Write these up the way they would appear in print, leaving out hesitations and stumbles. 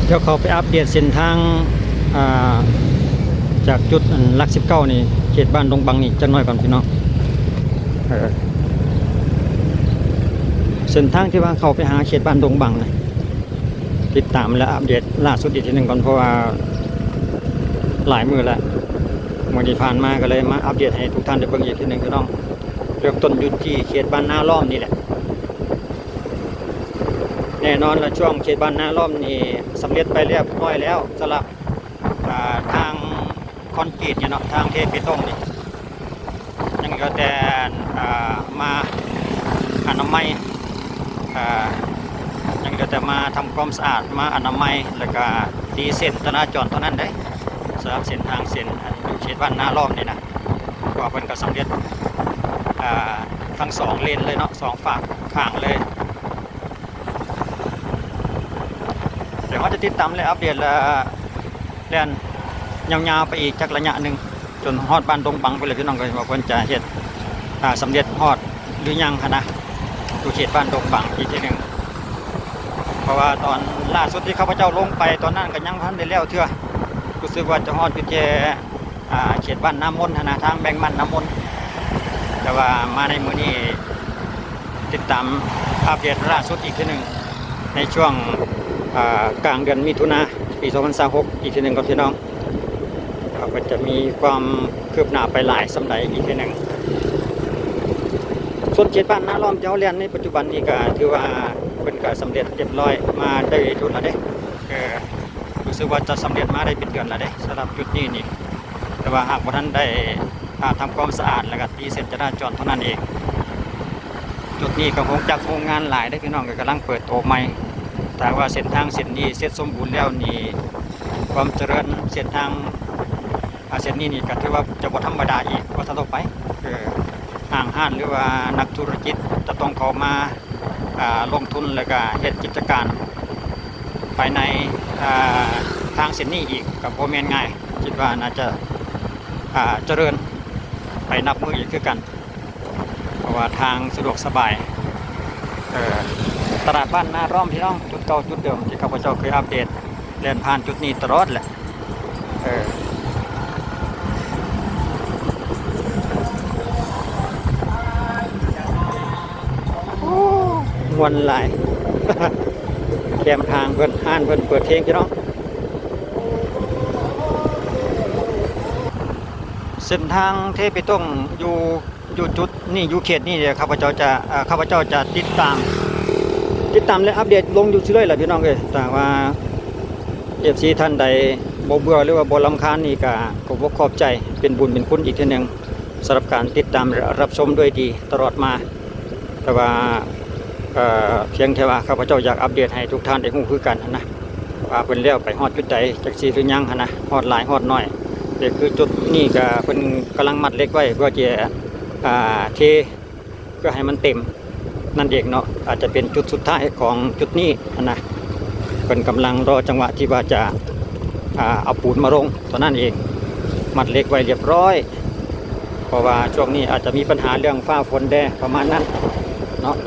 เดี๋ยวเขาไปอัปเดตเส้นทางอ่าจากจุดหลัก19นี่เขตบ้านดงบังนี่จักหน่อยก่อนพี่น้องเส้นทางที่ว่าเขาไปหาเขตบ้านดงบังนะติดตามและอัปเดตล่าสุดอีกทีหนึ่งก่อนเพราะว่าหลายมือแล้วมื่อที่ผ่านมาก็เลยมาอัปเดตให้ทุกท่านได้เบิ่งอีกทีหนึ่งพี่น้องเริ่มต้นอยู่ที่เขตบ้านนาล้อมนี่แหละแน่นอนละช่วงเขตบ้านนาล้อมนี่สำเร็จไปเรียบร้อยแล้วสำหรับทางคอนกรีตเนี่ยเนาะทางเทเปตงนี่ยังก็แต่มาอนามัยยังก็แต่มาทำความสะอาดมาอนามัยแล้วก็ตีเส้นจราจรเท่านั้นได้สำหรับเส้นทางเส้นเขตบ้านนาล้อมนี่นะก็เป็นก็สำเร็จทั้งสองเลนเลยเนาะสองฝั่งข้างเลยเดี๋ยวเขาจะติดตามและอัปเดตแล่นยาวๆไปอีกจักระยะหนึ่งจนฮอดบ้านดงบังไปเลยพี่น้องก็ว่าเพิ่นจะเฮ็ดสำเร็จฮอดหรือยังนะดูเขตบ้านดงบังอีกทีหนึ่งเพราะว่าตอนล่าสุดที่ข้าพเจ้าลงไปตอนนั้นก็ยังพันได้แล้วเทื่อรู้สึกว่าจะฮอดอยู่แค่เขตบ้านน้ำมนต์นะทางแบงมันน้ำมนต์แต่ว่ามาในมื้อนี้ติดตามอัปเดตล่าสุดอีกทีหนึ่งในช่วงกลางเดือนมิถุนายนปี2026อีกทีหนึ่งกับพี่น้องก็จะมีความคืบหน้าไปหลายสำหรับอีกทีหนึ่งส่วนเขตบ้านนาล้อมเจ้าเรียนในปัจจุบันนี้ก็ถือว่าเป็นการสำเร็จเรียบร้อยมาได้ทุนแล้วเด้รู้สึกว่าจะสำเร็จมาได้เป็นเดือนแล้วเด้สำหรับจุดนี้นี่แต่ว่าหากว่าท่านได้ทำความสะอาดแล้วก็ตีเส้นจราจรเท่านั้นเองจุดนี้ก็คงจากโรงงานหลายได้พี่น้องก็กำลังเปิดโตใหม่แต่ว่าเส้นทางเส้นนี้เสร็จสมบูรณ์แล้วนี่ความเจริญเส้นทางเส้นนี้นี่ก็ถือว่าจะบ่ธรรมดาอีกว่าทั่วไปห้างห้านหรือว่านักธุรกิจจะต้องเข้ามาลงทุนแล้วก็เฮ็ดกิจการภายในทางเส้นนี้อีกกับโบแมนง่ายคิดว่าน่าจะเจริญไปนับมืออีกคือกันเพราะว่าทางสะดวกสบายตลาดบ้านนาล้อมพี่น้องจุดเก่าจุดเดิมที่ข้าพเจ้าเคยอัปเดตเดินผ่านจุดนี้ตลอดแหละวันหลาย แคมทางเพิ่นห้านเพิ่นเปิดเพลงพี่น้องเส้นทางเทไปต้องอยู่จุดนี่อยู่เขตนี่เดี๋ยวข้าพเจ้าจะติดตามและอัปเดตลงอยู่เรื่อยๆแหละพี่น้องแต่ว่าFC ท่านใดบ่เบื่อหรือว่าบ่รำคาญนี่ก็บ่ขอบใจเป็นบุญเป็นคุณอีกทีนึงสำหรับการติดตามรับชมด้วยดีตลอดมาแต่ว่าเพียงแค่ว่าข้าพเจ้าอยากอัปเดตให้ทุกท่านได้รู้คือกันนะว่าเพิ่นแล้วไปฮอดจุดใดจักสิหรือยังนะฮอดหลายฮอดน้อยเดี๋ยวคือจุดนี้ก็เพิ่นกำลังมัดเหล็กไว้เพื่อจะเทเพื่อให้มันเต็มนั่นเองเนาะอาจจะเป็นจุดสุดท้ายของจุดนี้นะเพิ่นกำลังรอจังหวะที่ว่าจะเอาปูนมาลงตอนนั้นเองมัดเหล็กไว้เรียบร้อยเพราะว่าช่วงนี้อาจจะมีปัญหาเรื่องฟ้าฝนแดดประมาณนั้นเนาะ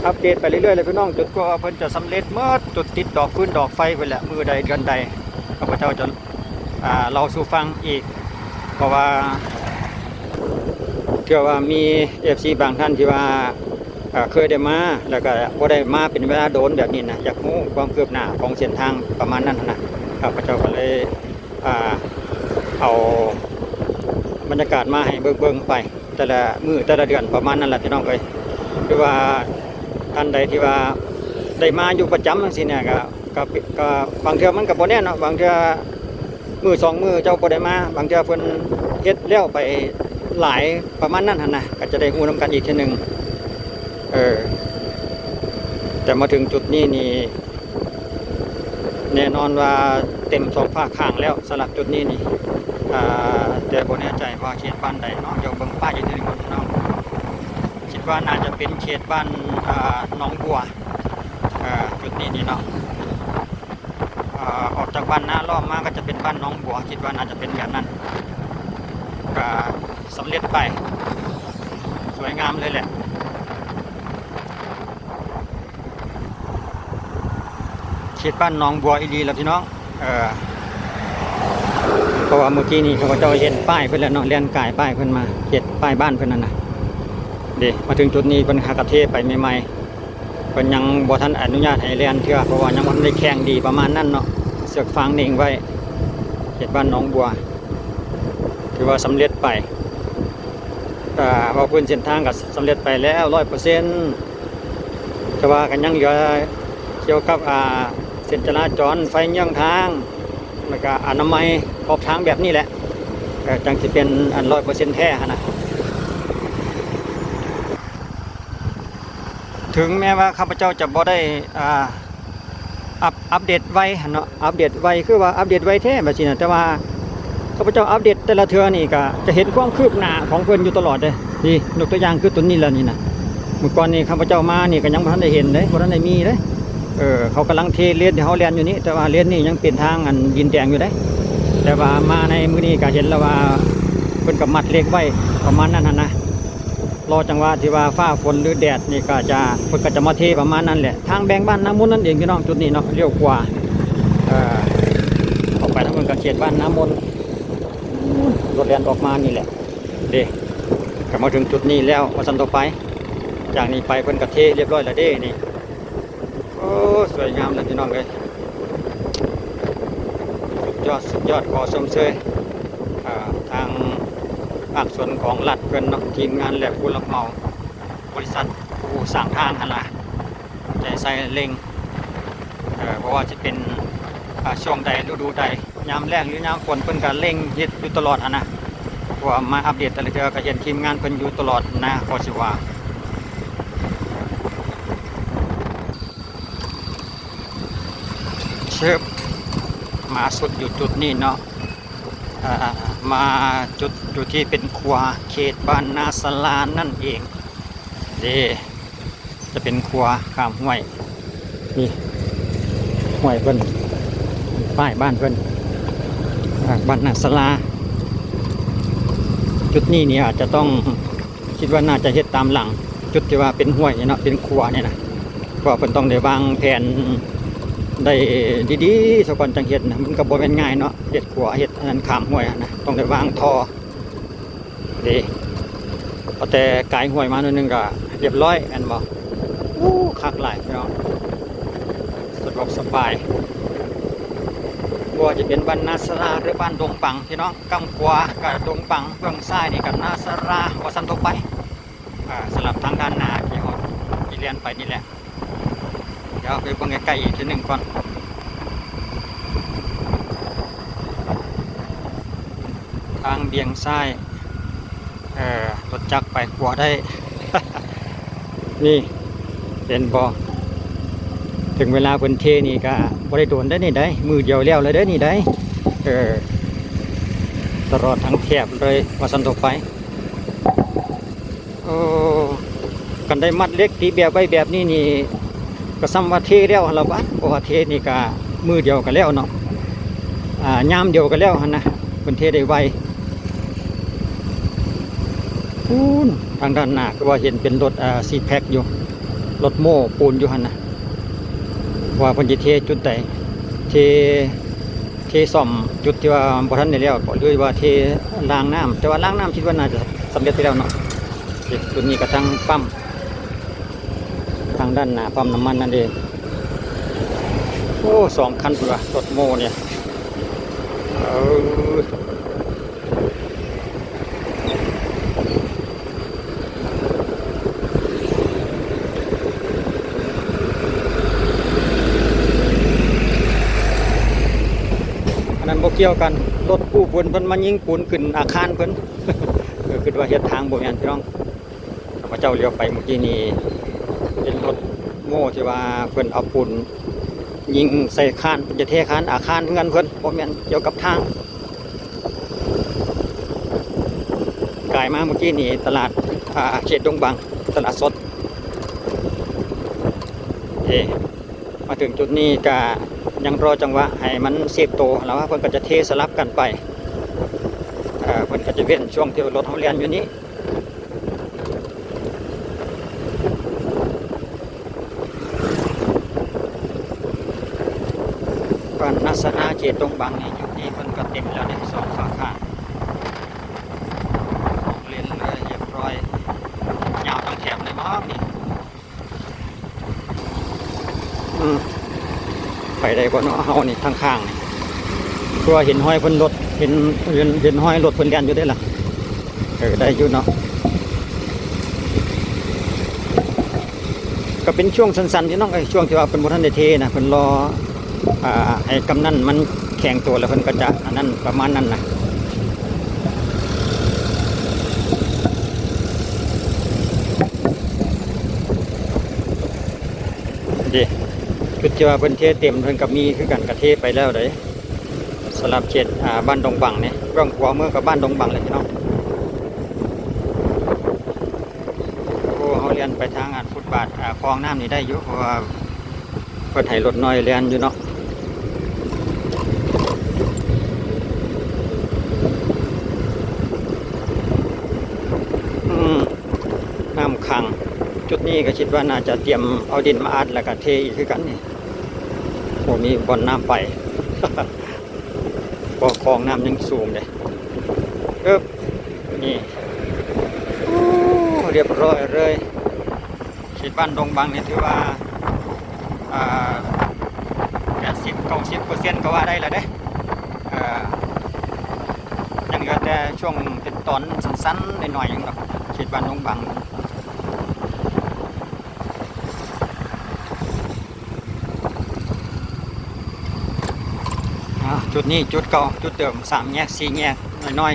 อัปเดตไปเรื่อยๆเลยพี่น้องจุดก็เพิ่นจะสำเร็จเมื่อจุดติดดอกฟื้นดอกไฟไปแหละมือใดเดือนใดข้าพเจ้าจะเล่าสู่ฟังอีกเพราะว่าเชื่อว่ามี FC บางท่านที่ว่าเคยได้มาแล้วก็บ่ได้มาเป็นเวลาโดนแบบนี้นะอยากรู้ความคืบหน้าของเส้นทางประมาณนั้นนะข้าพเจ้าก็เลยเอาบรรยากาศมาให้เบิ่งไปแต่ละมือแต่ละเดือนประมาณนั้นแหละพี่น้องเอ้ยคือว่าท่านใดที่ว่าได้มาอยู่ประจำจังซี่เนี่ยก็บางเทื่อมันก็บ่แน่เนาะบางเทื่อมือ2มือเจ้าบ่ได้มาบางเทื่อเพิ่นเฮ็ดแล้วไปหลายประมาณนั้นหั่นนะก็จะได้ฮู้นํกันอีกทีนึงแต่มาถึงจุดนี้นี่แน่นอนว่าเต็มสองฝากข้างแล้วสำหรับจุดนี้นี่แต่บ่แน่ใจว่าเขตบ้านใดเนาะเดี๋ยวเบิ่งป้ายอีกทีนึงเนาะคิดว่าน่าจะเป็นเขตบ้านหนองบัวจุดนี้นี่เนาะออกจากบ้านนาล้อมมาก็จะเป็นบ้านหนองบัวคิดว่าน่าจะเป็นแบบนั้นก็สำเร็จไปสวยงามเลยแหละ ตบ้านหนองบัวอีหลีแล้วพี่น้องเพราะว่าเมื่อกี้นี่เขาก็จะเห็นป้ายเพิ่นแล้วเนาะเลียนกายป้ายเพิ่นมาเขตป้ายบ้านเพิ่นนั่นน่ะเด้มาถึงจุดนี้เพิ่นหากระเทไปใหม่ๆเพิ่นยังบ่ทันอนุญาตให้เลียนเทื่อเพราะว่ายังบ่ทันได้แข่งดีประมาณนั้นเนาะเสือกฟางนิ่งไว้เขตบ้านหนองบัวถือว่าสำเร็จไปว่าพื้นเส้นทางก็สำเร็จไปแล้ว 100%แต่ว่ากันยังเหลือเกี่ยวกับเส้นจราจรไฟเยี่ยงทางแล้วก็อนามัยขอบทางแบบนี้แหละจังสิเป็น100%แท้นะถึงแม้ว่าข้าพเจ้าจะบ่ได้อัปเดตไว้เนาะอัปเดตไว้คือว่าอัปเดตไว้แท้แบบนี้นะแต่ว่าข้าพเจ้าอัปเดตแต่ละเทื่อนี่ก็จะเห็นความคืบหน้าของเพิ่นอยู่ตลอดเลยนี่ยกตัวอย่างคือตัวนี้แล้วนี่นะเมื่อก่อนนี่ข้าพเจ้ามานี่ก็ยังบ่ทันได้เห็นเลยบ่ทันได้มีเลยเขากำลังเทเลนที่เขาเรียนอยู่นี้แต่ว่าเลนนี่ยังเป็นทางดินแดงอยู่ได้แต่ว่ามาในมื้อนี้ก็เห็นแล้วว่าเพิ่นก็มัดเหล็กไว้ประมาณนั้นนะรอจังหวะที่ว่าฟ้าฝนหรือแดดนี่ก็จะเพิ่นก็จะมาเทประมาณนั้นแหละทางแบ่งบ้านน้ำมนต์นั่นเองพี่น้องจุดนี้เนาะเลี้ยวขวาออกไปทางเมืองเขตบ้านน้ำมนต์รถแล่นออกมานี่แหละเด้ก็มาถึงจุดนี้แล้วว่าซั่นต่อไปจากนี้ไปเพิ่นก็เทเรียบร้อยแล้วเด้นี่โอ้สวยงามเลยพี่น้องเลยสุดยอดขอชมเชยทางภาคส่วนของรัฐเพิ่นเนาะทีมงานและผู้รับเหมาบริษัทผู้สร้างทางนั่นล่ะใจใส่เร่งเพราะว่าจะเป็นช่วงใดฤดูใดยามแล้งหรือยามฝนเพิ่นก็เร่งเฮ็ดอยู่ตลอดนะเพราะว่ามาอัปเดตแต่ละเทื่อก็เห็นทีมงานเพิ่นอยู่ตลอดนะขอสิว่าเชิบมาสุดอยู่จุดนี้เนาะมาจุดอยู่ที่เป็นครัวเขตบ้านนาสลานนั่นเองเด้จะเป็นครัวข้ามห้วยนี่ห้วยเพิ่นป้ายบ้านเพิ่นบ้านนาสลาจุดนี้เนี่ยอาจจะต้องคิดว่าน่าจะเฮ็ดตามหลังจุดที่ว่าเป็นห้วยเนาะเป็นครัวเนี่ยนะเพราะเพิ่นต้องได้วางแผนได้ดีๆสก่อนจังเฮ็ดนะมันก็บ่แม่นง่ายเนาะเฮ็ดขัวเฮ็ดอันนั้นข้ามห้วยนะต้องได้วางท่อเด้พอแต่กายห้วยมาหน่อยนึงก็เรียบร้อยแม่นบ่คักหลายพี่น้องสะดวกสบายบ่ว่าจะเป็นบ้านนาสราหรือบ้านดงปังพี่น้องกำขวากับดงปังเบื้องซ้ายนี่กับนาสราว่าซั่นต่อไปสลับทางด้านหน้าที่เฮาที่เรียนไปนี่แหละเดี๋ยวไปเบิ่งใกล้ๆอีกทีหนึ่งก่อนทางเบี่ยงซ้ายรถจักรไปขวาได้ นี่เห็นบ่ถึงเวลาเพิ่นเทนี่ก็บ่ได้โดนได้นี่ได้มือเดียวแล้วเลยได้นี่ได้ตลอดทั้งแถบเลยว่าซั่นต่อไปโอ้กันได้มัดเล็กตีแบบไว้แบบนี้นี่ก็ซ้ำว่าเทแล้วเราบ้านเพราะว่าเทนี่ก็มือเดียวกันแล้วเนาะยามเดียวกันแล้วหั่นนะเพิ่นเทได้ไวทางด้านหน้าก็ว่าเห็นเป็นรถซีแพ็คอยู่รถโม่ปูนอยู่หั่นนะว่าเพิ่นสิเทจุดใดเทซ่อมจุดที่ว่าบ่ทันได้แล้วก็เลยว่าเทล้างน้ำแต่ว่าล้างน้ำคิดว่าน่าจะสำเร็จไปแล้วเนาะจุดนี้ก็ทางปั๊มทางด้านหน้าปั๊มน้ำมันนั่นเองโอ้2 คันพุ่นว่ะรถโม่เนี่ยอันนั้นบ่เกี่ยวกันรถกู้เพิ่นมายิงปูนขึ้นอาคารเพิ่น คิดว่าเฮ็ดทางบ่แม่นพี่น้องข้าพเจ้าเลี้ยวไปเมื่อกี้นี้เป็นรถโม่ที่ว่าเพิ่นเอาปูนยิงใส่คานจะเทคานอาคารเงินเพิ่นบ่แม่นเกี่ยวกับทางกายมาเมื่อกี้นี้ตลาดเขตดงบังตลาดสดมาถึงจุดนี้ก็ยังรอจังหวะให้มันเสพโตแล้วว่าเพิ่นก็จะเทสลับกันไปเพิ่นก็จะเว้นช่วงที่รถเฮาเรียนอยู่นี้ บ้านนาสนาเขตดงบังนี่จุดนี้เพิ่นก็เต็มแล้วเนี่ยสองฝาข้างเรียนเลยเรียบร้อยยาวตั้งแถบเลยมั้งนี่ไปได้บ่เนาะเฮานี่ทางข้างนี่ตัวเห็นห้อยเพิ่นรถเห็นห้อยรถเพิ่นแล่นอยู่ได้ล่ะได้อยู่เนาะก็เป็นช่วงสั้นๆที่น้องช่วงที่ว่าเป็นบ่ทันได้เทนะเพิ่นรอให้กำนันมันแข็งตัวแล้วเพิ่นก็จะอันนั้นประมาณนั้นนะดีคือที่ว่าเพิ่นเทเต็มเพิ่นก็มีคือกันก็เทไปแล้วเด้สำหรับเขตบ้านดงบังเนี่ยเรื่องหัวเมืองกับบ้านดงบังเลยพี่น้องโอ้เขาเรียนไปทางฟุตบาทคลองน้ำนี่ได้อยู่เพราะว่าเพิ่นให้รถน้อยเรียนอยู่เนาะน้ำขังจุดนี้ก็คิดว่าน่าจะเตรียมเอาดินมาอัดแล้วก็เทอีกคือกันนี่โอ้มีบ่อนน้ำไป ก็คลองน้ำยังสูงเลยนี่เรียบร้อยเลยเขตบ้านดงบังเนี่ยถือว่า80-90%ก็ว่าได้แล้วเด้ยังเหลือแต่ช่วงเป็นตอนสั้นๆหน่อยๆอย่างเนาะเขตบ้านดงบังจุดนี้จุดเก่าจุดเดิม3 แยก 4 แยกน้อย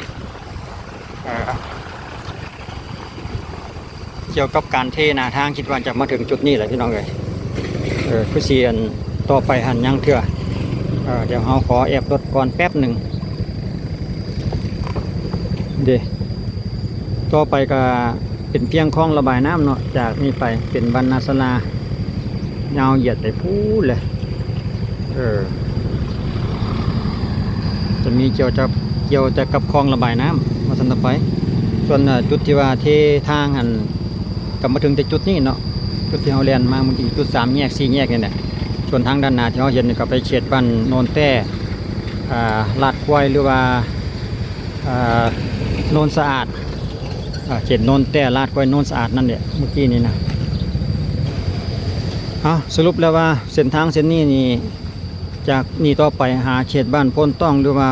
เกี่ยวกับการเทนาทางคิดว่าจะมาถึงจุดนี้แหละพี่น้องเลยคือเสียนต่อไปหันยังเถื่อเดี๋ยวเราขอแอบรถก่อนแป๊บหนึ่งเดี๋ยวต่อไปก็เป็นเพียงคลองระบายน้ำเนาะจากนี้ไปเป็นบรรณาศาลายาวเหยียดไปพูดเลยจะมีเกี่ยวจะกับคลองระบายน้ำมาสันต่อไปส่วนจุดที่ว่าเททางหันกลับมาถึงแต่จุดนี้เนาะจุดที่เราเรียนมาเมื่อกี้จุด3 แยก 4 แยกเนี่ยส่วนทางด้านหน้าที่เราเห็นก็ไปเขตบ้านโนนแต้ลาดควายหรือว่าโนนสะอาดเขตโนนแต้ลาดควายโนนสะอาดนั่นเนี่ยเมื่อกี้นี่นะสรุปแล้วว่าเส้นทางเส้นนี้นี่จากนี่ต่อไปหาเขตบ้านโพนต้องหรือว่า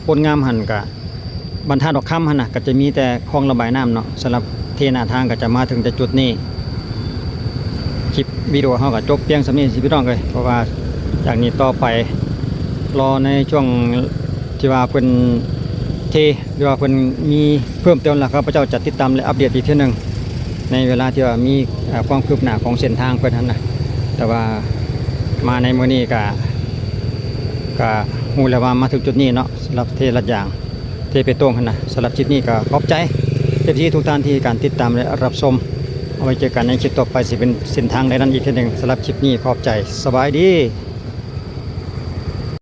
โพนงามหันกับบรรทัดดอกคำหันนะก็จะมีแต่คลองระบายน้ำเนาะสำหรับเทนาทางก็จะมาถึงแต่จุดนี้คลิปวิดีโอเขาก็จบเพียงสำนี้สิพี่น้องเลยเพราะว่าจากนี้ต่อไปรอในช่วงที่ว่าเป็นเทหรือว่าเป็นมีเพิ่มเติมแล้วครับพระเจ้าจะติดตามและอัปเดตอีกทีหนึ่งในเวลาที่ว่ามีความคืบหน้าของเส้นทางเพื่อนนั้นนะแต่ว่ามาในมื้อนี้ก็หูแล้วว่ามาถึงจุดนี้เนาะสำหรับเทลัดยางเทไปตรงกันนะสำหรับคลิปนี้ก็ขอบใจที่ทุกท่านที่การติดตามและรับชมเอาไว้เจอกันในคลิปต่อไปสิเป็นเส้นทางใดนั้นอีกทีหนึ่งสำหรับคลิปนี้ขอบใจสบายดี